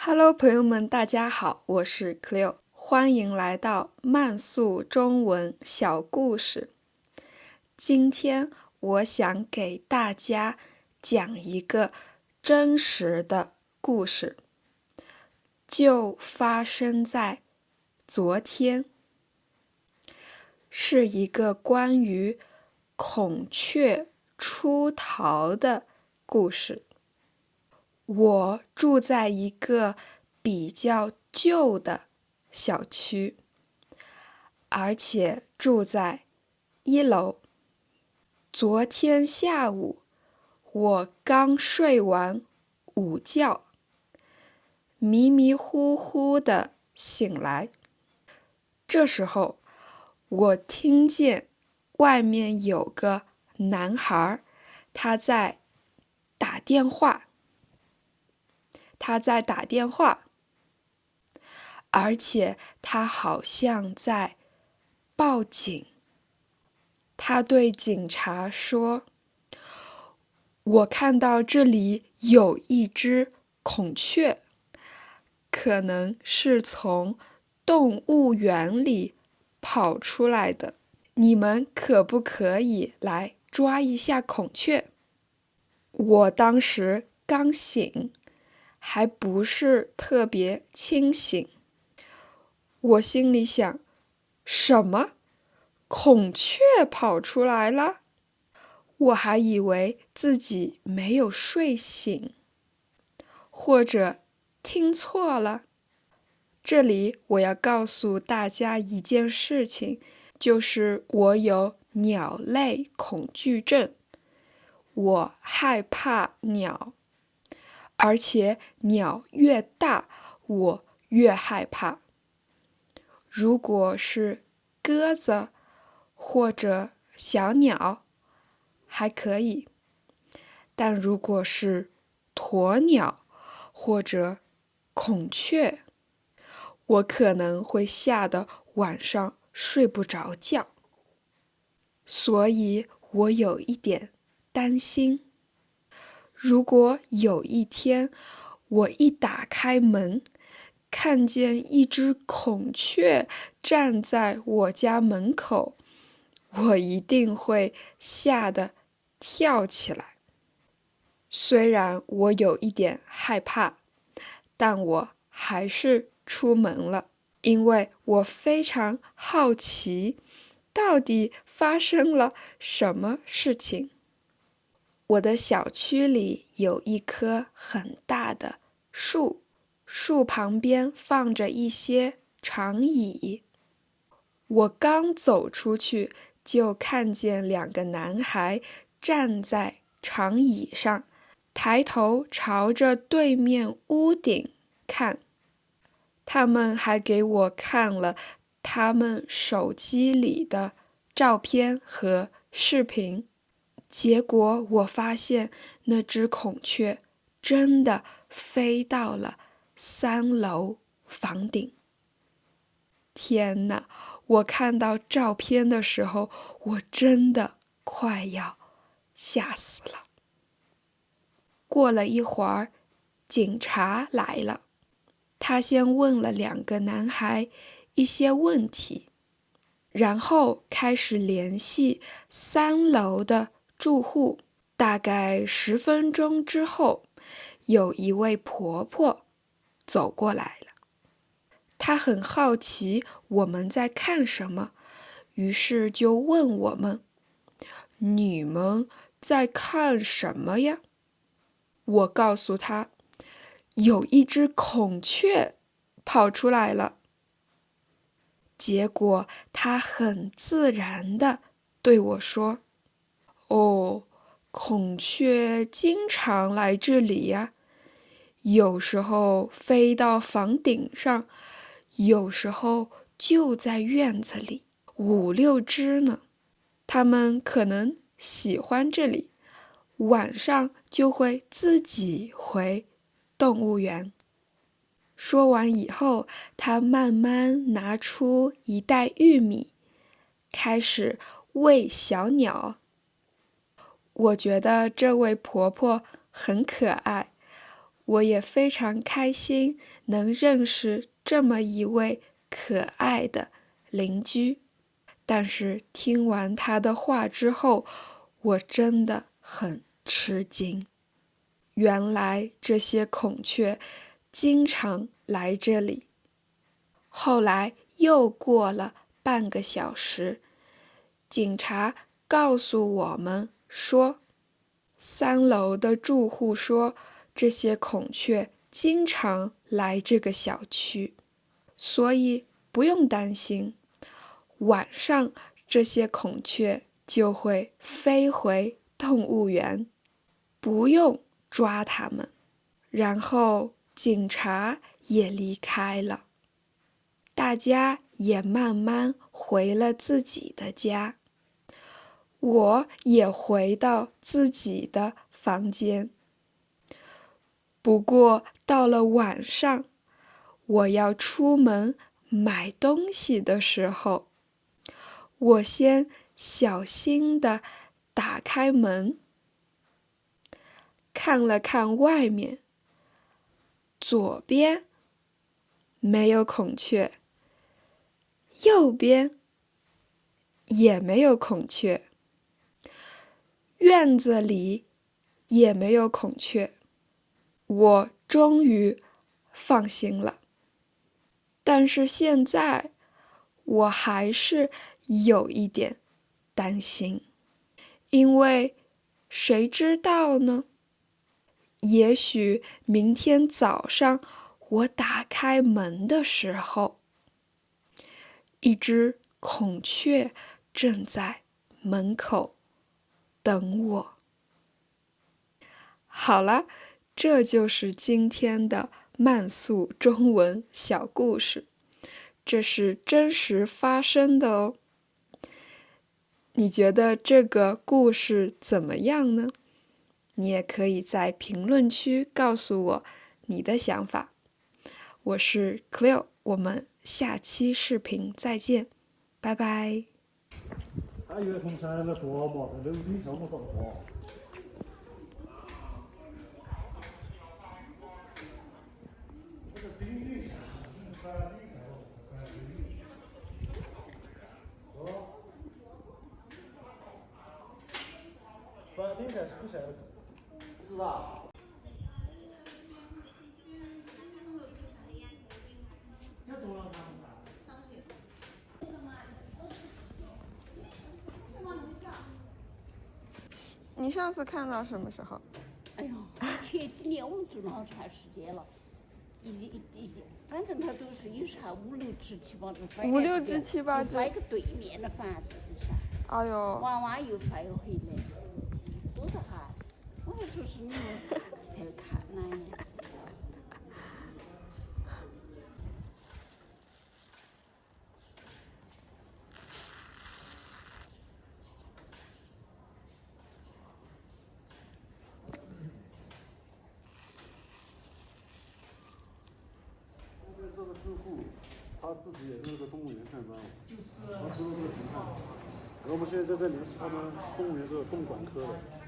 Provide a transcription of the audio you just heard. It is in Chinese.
Hello，朋友们，大家好，我是 Cleo，欢迎来到慢速中文小故事。今天我想给大家讲一个真实的故事，就发生在昨天，是一个关于孔雀出逃的故事。我住在一个比较旧的小区，而且住在1楼。昨天下午，我刚睡完午觉，迷迷糊糊地醒来。这时候，我听见外面有个男孩，他在打电话。而且他好像在报警。他对警察说：“我看到这里有一只孔雀，可能是从动物园里跑出来的，你们可不可以来抓一下孔雀？”我当时刚醒，还不是特别清醒。我心里想，什么？孔雀跑出来了？我还以为自己没有睡醒，或者听错了。这里我要告诉大家一件事情，就是我有鸟类恐惧症，我害怕鸟，而且鸟越大，我越害怕。如果是鸽子或者小鸟，还可以，但如果是鸵鸟或者孔雀，我可能会吓得晚上睡不着觉。所以我有一点担心，如果有一天我一打开门，看见一只孔雀站在我家门口，我一定会吓得跳起来。虽然我有一点害怕，但我还是出门了，因为我非常好奇，到底发生了什么事情。我的小区里有一棵很大的树，树旁边放着一些长椅。我刚走出去，就看见2个男孩站在长椅上，抬头朝着对面屋顶看。他们还给我看了他们手机里的照片和视频。结果我发现那只孔雀真的飞到了3楼房顶。天哪！我看到照片的时候，我真的快要吓死了。过了一会儿，警察来了，他先问了2个男孩一些问题，然后开始联系3楼的住户。大概10分钟之后，有一位婆婆走过来了。她很好奇我们在看什么，于是就问我们：“你们在看什么呀？”我告诉她，有一只孔雀跑出来了。结果她很自然地对我说：“哦，孔雀经常来这里呀，有时候飞到房顶上，有时候就在院子里，5、6只呢。它们可能喜欢这里，晚上就会自己回动物园。”说完以后，他慢慢拿出一袋玉米，开始喂小鸟。我觉得这位婆婆很可爱，我也非常开心能认识这么一位可爱的邻居。但是听完他的话之后，我真的很吃惊。原来这些孔雀经常来这里。后来又过了半个小时，警察告诉我们说，3楼的住户说这些孔雀经常来这个小区，所以不用担心，晚上这些孔雀就会飞回动物园，不用抓它们。然后警察也离开了，大家也慢慢回了自己的家。我也回到自己的房间。不过到了晚上，我要出门买东西的时候，我先小心地打开门，看了看外面，左边没有孔雀，右边也没有孔雀，院子里也没有孔雀。我终于放心了。但是现在我还是有一点担心，因为谁知道呢？也许明天早上我打开门的时候，一只孔雀正在门口等我。好了，这就是今天的慢速中文小故事，这是真实发生的哦。你觉得这个故事怎么样呢？你也可以在评论区告诉我你的想法。我是 Cleo， 我们下期视频再见，拜拜。他有从山那说嘛，在楼顶上么上花。这个顶顶上是山顶上，山顶。哦。山顶上是不是？是啊。这多少张？你上次看到什么时候？哎呦，前几年我们住了好长时间了，反正它都是有啥5、6只、7、8只， 5、6只、7、8只，翻一个对面的房子就是。哎呦，娃娃又翻又回来，多得哈！我还说是你们才看呢。这个住户他自己也是个动物园上班，他收了这个评判。我们现在在联系他们动物园这个动物管科的。